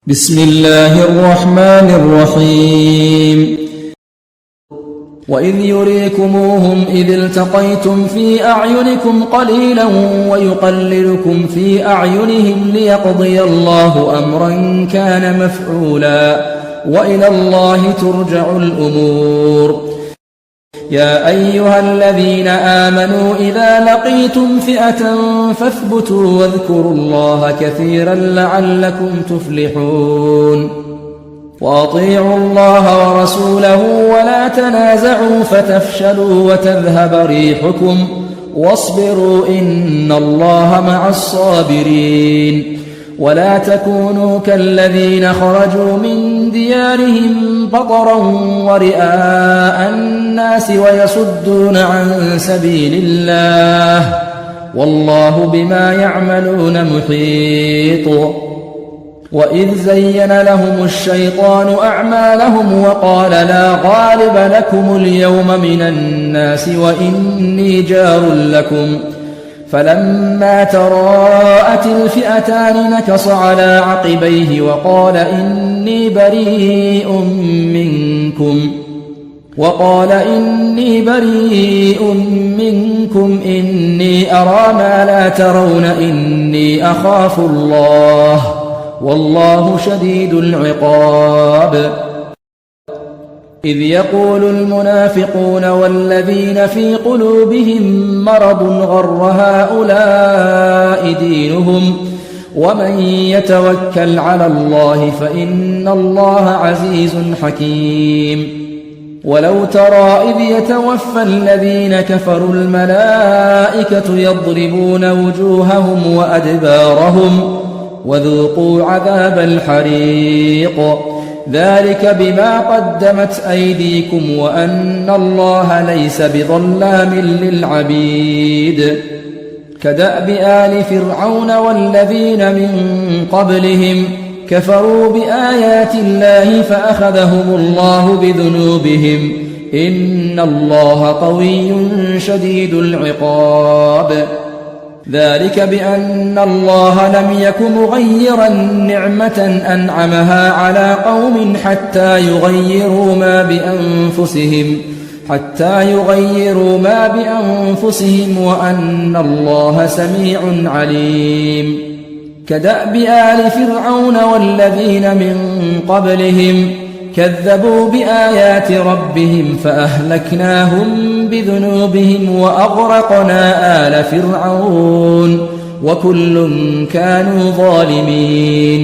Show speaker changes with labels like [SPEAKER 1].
[SPEAKER 1] بسم الله الرحمن الرحيم وإذ يريكموهم إذ التقيتم في أعينكم قليلا ويقللكم في أعينهم ليقضي الله أمرا كان مفعولا وإلى الله ترجع الأمور. يا أيها الذين آمنوا إذا لقيتم فئة فاثبتوا واذكروا الله كثيرا لعلكم تفلحون. وأطيعوا الله ورسوله ولا تنازعوا فتفشلوا وتذهب ريحكم واصبروا إن الله مع الصابرين. ولا تكونوا كالذين خرجوا من ديارهم بطرا ورئاء الناس ويصدون عن سبيل الله والله بما يعملون محيط. وإذ زين لهم الشيطان أعمالهم وقال لا غالب لكم اليوم من الناس وإني جار لكم فلما تراءت الفئتان نكص على عقبيه وقال إني بريء منكم إني أرى ما لا ترون إني أخاف الله والله شديد العقاب. إذ يقول المنافقون والذين في قلوبهم مرض غر هؤلاء دينهم ومن يتوكل على الله فإن الله عزيز حكيم. ولو ترى إذ يتوفى الذين كفروا الملائكة يضربون وجوههم وأدبارهم وذوقوا عذاب الحريق ذلك بما قدمت أيديكم وأن الله ليس بظلام للعبيد. كدأب آل فرعون والذين من قبلهم كفروا بآيات الله فأخذهم الله بذنوبهم إن الله قوي شديد العقاب. ذلك بأن الله لم يك مغيرا نعمة أنعمها على قوم حتى يغيروا ما بأنفسهم وأن الله سميع عليم. كدأب آل فرعون والذين من قبلهم كذبوا بآيات ربهم فأهلكناهم بذنوبهم وأغرقنا آل فرعون وكل كانوا ظالمين.